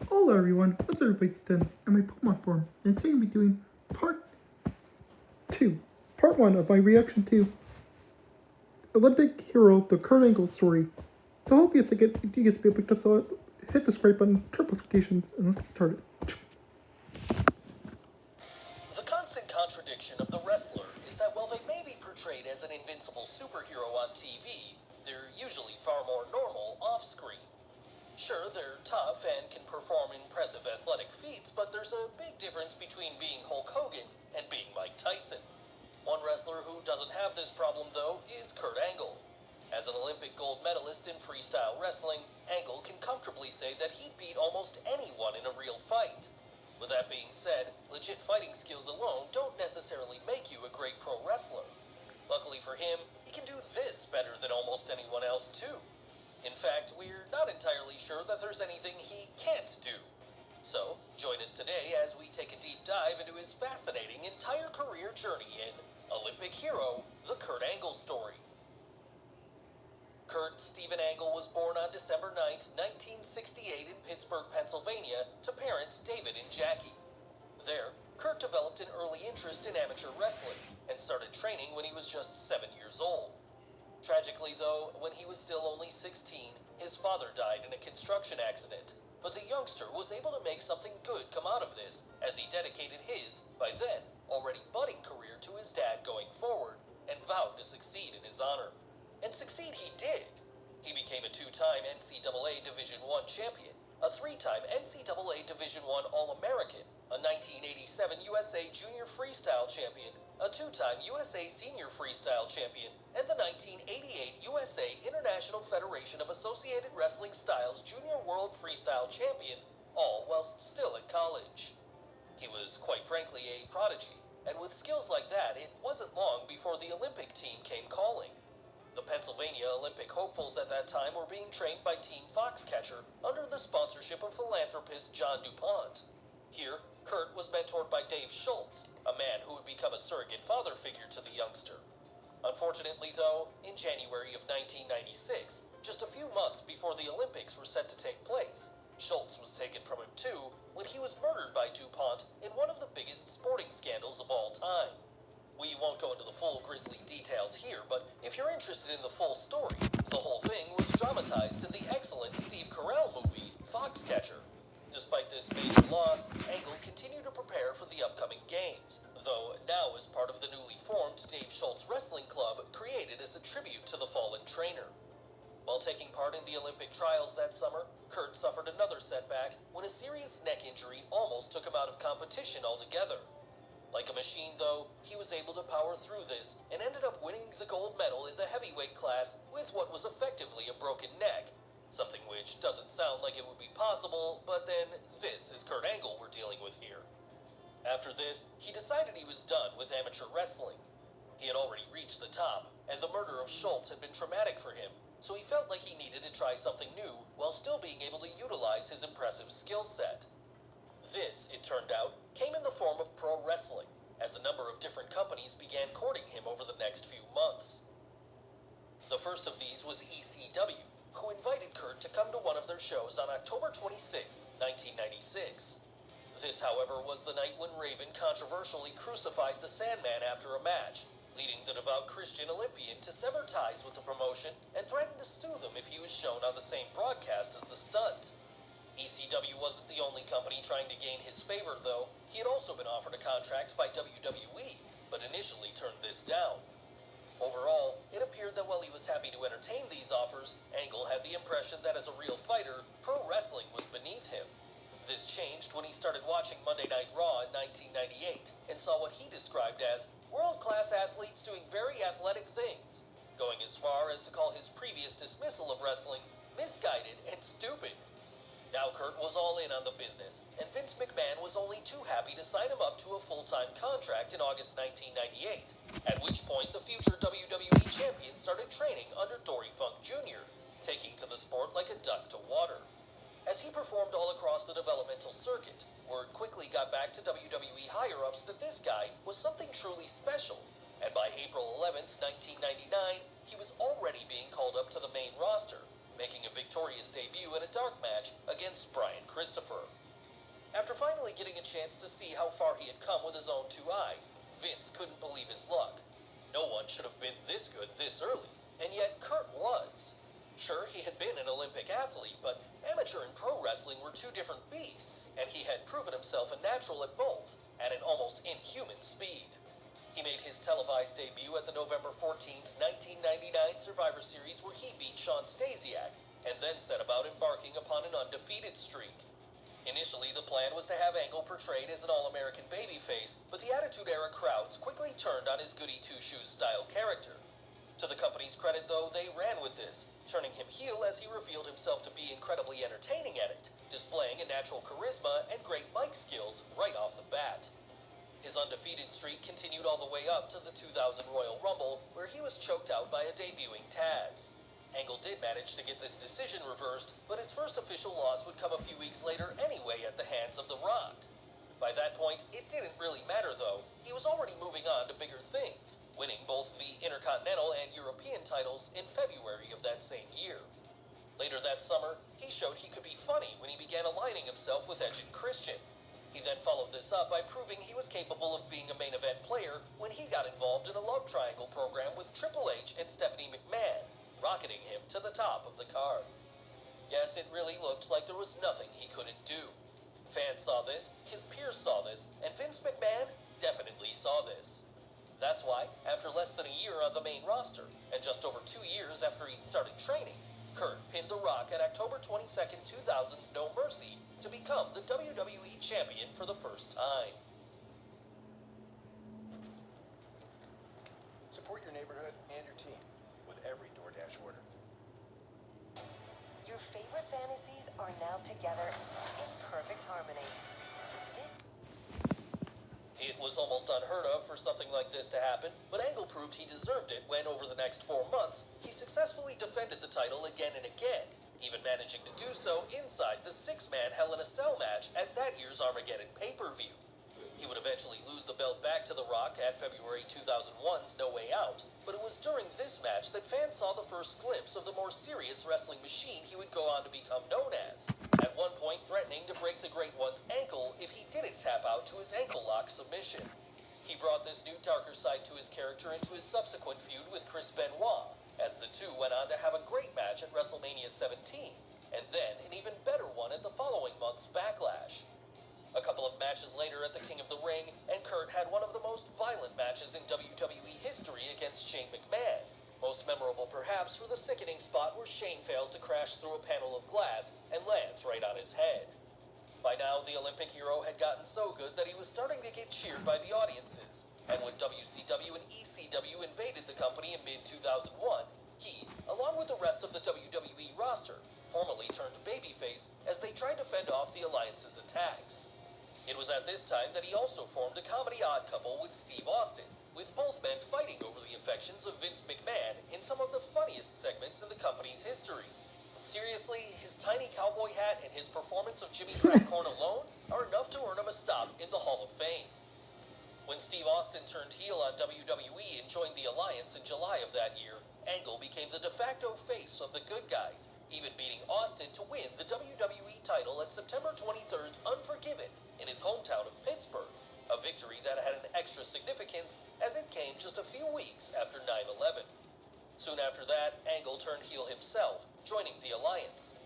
Hello everyone, what's everybody's done in my Pokemon form, and today I'll be doing part 2, part 1 of my reaction to Olympic hero, the Kurt Angle story. So I hope you guys be able to hit the subscribe button, turn notifications, and let's get started. The constant contradiction of the wrestler is that while they may be portrayed as an invincible superhero on TV, they're usually far more normal off-screen. Sure, they're tough and can perform impressive athletic feats, but there's a big difference between being Hulk Hogan and being Mike Tyson. One wrestler who doesn't have this problem, though, is Kurt Angle. As an Olympic gold medalist in freestyle wrestling, Angle can comfortably say that he'd beat almost anyone in a real fight. With that being said, legit fighting skills alone don't necessarily make you a great pro wrestler. Luckily for him, he can do this better than almost anyone else, too. In fact, we're not entirely sure that there's anything he can't do. So, join us today as we take a deep dive into his fascinating entire career journey in Olympic hero, the Kurt Angle story. Kurt Stephen Angle was born on December 9th, 1968 in Pittsburgh, Pennsylvania, to parents David and Jackie. There, Kurt developed an early interest in amateur wrestling and started training when he was just 7 years old. Tragically, though, when he was still only 16, his father died in a construction accident, but the youngster was able to make something good come out of this as he dedicated his, by then, already budding career to his dad going forward and vowed to succeed in his honor. And succeed he did. He became a two-time NCAA Division I champion, a three-time NCAA Division I All-American, a 1987 USA Junior Freestyle champion, a two-time USA Senior Freestyle champion, and the 1988 USA International Federation of Associated Wrestling Styles Junior World Freestyle champion, all whilst still at college. He was, quite frankly, a prodigy, and with skills like that, it wasn't long before the Olympic team came calling. The Pennsylvania Olympic hopefuls at that time were being trained by Team Foxcatcher under the sponsorship of philanthropist John DuPont. Here, Kurt was mentored by Dave Schultz, a man who would become a surrogate father figure to the youngster. Unfortunately, though, in January of 1996, just a few months before the Olympics were set to take place, Schultz was taken from him too when he was murdered by DuPont in one of the biggest sporting scandals of all time. We won't go into the full grisly details here, but if you're interested in the full story, the whole thing was dramatized in the excellent Steve Carell movie, Foxcatcher. Despite this major loss, Angle continued to prepare for the upcoming games, though now as part of the newly formed Dave Schultz Wrestling Club, created as a tribute to the fallen trainer. While taking part in the Olympic trials that summer, Kurt suffered another setback when a serious neck injury almost took him out of competition altogether. Like a machine, though, he was able to power through this and ended up winning the gold medal in the heavyweight class with what was effectively a broken neck. Something which doesn't sound like it would be possible, but then this is Kurt Angle we're dealing with here. After this, he decided he was done with amateur wrestling. He had already reached the top, and the murder of Schultz had been traumatic for him, so he felt like he needed to try something new while still being able to utilize his impressive skill set. This, it turned out, came in the form of pro wrestling, as a number of different companies began courting him over the next few months. The first of these was ECW, who invited Kurt to come to one of their shows on October 26, 1996. This, however, was the night when Raven controversially crucified the Sandman after a match, leading the devout Christian Olympian to sever ties with the promotion and threaten to sue them if he was shown on the same broadcast as the stunt. ECW wasn't the only company trying to gain his favor, though. He had also been offered a contract by WWE, but initially turned this down. Overall, it appeared that while he was happy to entertain these offers, Angle had the impression that as a real fighter, pro wrestling was beneath him. This changed when he started watching Monday Night Raw in 1998 and saw what he described as world-class athletes doing very athletic things, going as far as to call his previous dismissal of wrestling misguided and stupid. Now Kurt was all in on the business, and Vince McMahon was only too happy to sign him up to a full-time contract in August 1998, at which point the future WWE champion started training under Dory Funk Jr., taking to the sport like a duck to water. As he performed all across the developmental circuit, word quickly got back to WWE higher-ups that this guy was something truly special, and by April 11th, 1999, he was already being called up to the main roster, making a victorious debut in a dark match against Brian Christopher. After finally getting a chance to see how far he had come with his own two eyes, Vince couldn't believe his luck. No one should have been this good this early, and yet Kurt was. Sure, he had been an Olympic athlete, but amateur and pro wrestling were two different beasts, and he had proven himself a natural at both, at an almost inhuman speed. He made his televised debut at the November 14th, 1999 Survivor Series where he beat Shawn Stasiak, and then set about embarking upon an undefeated streak. Initially, the plan was to have Angle portrayed as an all-American babyface, but the Attitude-Era crowds quickly turned on his goody-two-shoes style character. To the company's credit, though, they ran with this, turning him heel as he revealed himself to be incredibly entertaining at it, displaying a natural charisma and great mic skills right off the bat. His undefeated streak continued all the way up to the 2000 Royal Rumble, where he was choked out by a debuting Taz. Angle did manage to get this decision reversed, but his first official loss would come a few weeks later anyway at the hands of The Rock. By that point, it didn't really matter though. He was already moving on to bigger things, winning both the Intercontinental and European titles in February of that same year. Later that summer, he showed he could be funny when he began aligning himself with Edge and Christian. He then followed this up by proving he was capable of being a main event player when he got involved in a love triangle program with Triple H and Stephanie McMahon, rocketing him to the top of the card. Yes, it really looked like there was nothing he couldn't do. Fans saw this, his peers saw this, and Vince McMahon definitely saw this. That's why, after less than a year on the main roster, and just over 2 years after he'd started training, Kurt pinned The Rock at October 22nd, 2000's No Mercy to become the WWE Champion for the first time. Support your neighborhood and your team with every DoorDash order. Your favorite fantasies are now together in perfect harmony. It was almost unheard of for something like this to happen, but Angle proved he deserved it when, over the next 4 months, he successfully defended the title again and again, even managing to do so inside the 6-man Hell in a Cell match at that year's Armageddon pay-per-view. He would eventually lose the belt back to The Rock at February 2001's No Way Out, but it was during this match that fans saw the first glimpse of the more serious wrestling machine he would go on to become known as, at one point threatening to break the Great One's ankle if he didn't tap out to his ankle lock submission. He brought this new darker side to his character into his subsequent feud with Chris Benoit, as the two went on to have a great match at WrestleMania 17, and then an even better one at the following month's Backlash. A couple of matches later at the King of the Ring, and Kurt had one of the most violent matches in WWE history against Shane McMahon, most memorable perhaps for the sickening spot where Shane fails to crash through a panel of glass and lands right on his head. By now, the Olympic hero had gotten so good that he was starting to get cheered by the audiences, and when WCW and ECW invaded the company in mid-2001, he, along with the rest of the WWE roster, formally turned babyface as they tried to fend off the Alliance's attacks. It was at this time that he also formed a comedy odd couple with Steve Austin, with both men fighting over the affections of Vince McMahon in some of the funniest segments in the company's history. Seriously, his tiny cowboy hat and his performance of Jimmy Crabcorn alone are enough to earn him a stop in the Hall of Fame. When Steve Austin turned heel on WWE and joined the Alliance in July of that year, Angle became the de facto face of the good guys, even beating Austin to win the WWE title at September 23rd's Unforgiven in his hometown of Pittsburgh, a victory that had an extra significance as it came just a few weeks after 9/11. Soon after that, Angle turned heel himself, joining the Alliance.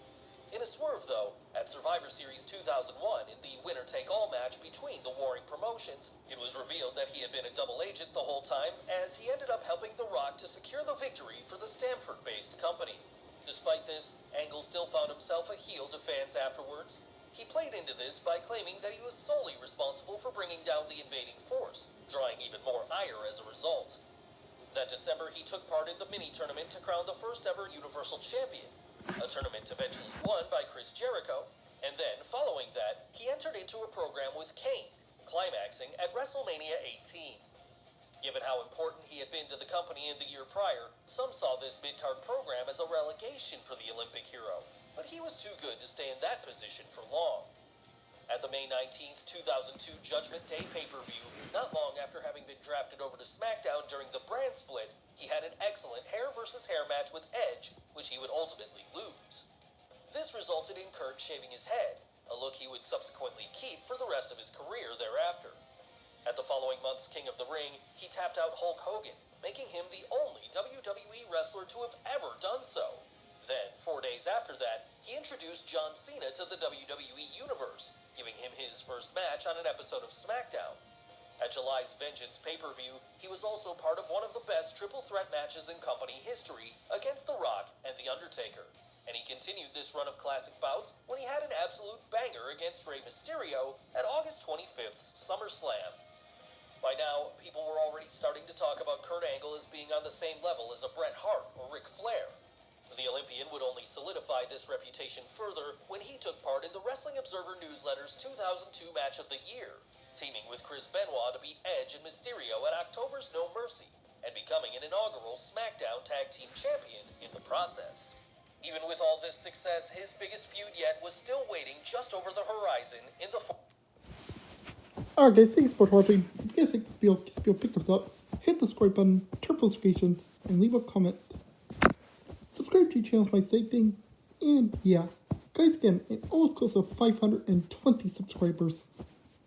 In a swerve, though, at Survivor Series 2001, in the winner-take-all match between the warring promotions, it was revealed that he had been a double agent the whole time, as he ended up helping The Rock to secure the victory for the Stamford-based company. Despite this, Angle still found himself a heel to fans afterwards. He played into this by claiming that he was solely responsible for bringing down the invading force, drawing even more ire as a result. That December, he took part in the mini-tournament to crown the first-ever Universal Champion, a tournament eventually won by Chris Jericho, and then, following that, he entered into a program with Kane, climaxing at WrestleMania 18. Given how important he had been to the company in the year prior, some saw this mid-card program as a relegation for the Olympic hero, but he was too good to stay in that position for long. At At the May 19th, 2002 Judgment Day pay-per-view, not long after having been drafted over to SmackDown during the brand split, he had an excellent hair versus hair match with Edge, which he would ultimately lose. This resulted in Kurt shaving his head, a look he would subsequently keep for the rest of his career thereafter. At the following month's King of the Ring, he tapped out Hulk Hogan, making him the only WWE wrestler to have ever done so. Then, 4 days after that, he introduced John Cena to the WWE Universe, giving him his first match on an episode of SmackDown. At July's Vengeance pay-per-view, he was also part of one of the best triple threat matches in company history against The Rock and The Undertaker. And he continued this run of classic bouts when he had an absolute banger against Rey Mysterio at August 25th's SummerSlam. By now, people were already starting to talk about Kurt Angle as being on the same level as a Bret Hart or Ric Flair. The Olympian would only solidify this reputation further when he took part in the Wrestling Observer Newsletter's 2002 Match of the Year, teaming with Chris Benoit to beat Edge and Mysterio at October's No Mercy, and becoming an inaugural SmackDown Tag Team Champion in the process. Even with all this success, his biggest feud yet was still waiting just over the horizon in the... Alright guys, thanks for watching. If you guys think this video picked us up, hit the subscribe button, turn notifications, and leave a comment. Subscribe to the channel by saving, and yeah. Guys, again, it almost close to 520 subscribers.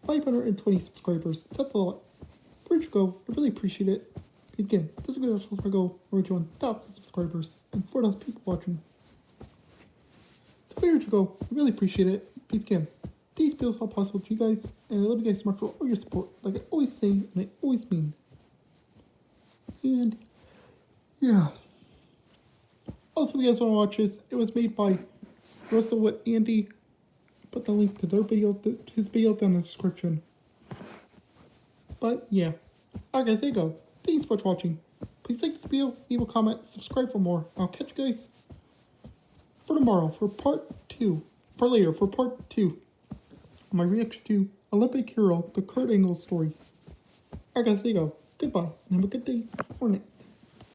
520 subscribers, that's a lot. Where'd you go? I really appreciate it. Again, this is going to my goal of reaching 1,000 subscribers and 4,000 people watching. So where'd you go? I really appreciate it. Please again, these videos are possible to you guys, and I love you guys so much for all your support, like I always say and I always mean. And yeah. Also, if you guys want to watch this, it was made by Wrestle with Andy. Put the link to their video, his video down in the description. But yeah. Alright guys, there you go. Thanks for watching. Please like this video, leave a comment, subscribe for more. I'll catch you guys for tomorrow for part 2. For later, for part 2. My reaction to Olympic Hero, the Kurt Angle story. Alright guys, there you go. Goodbye, and have a good day or night.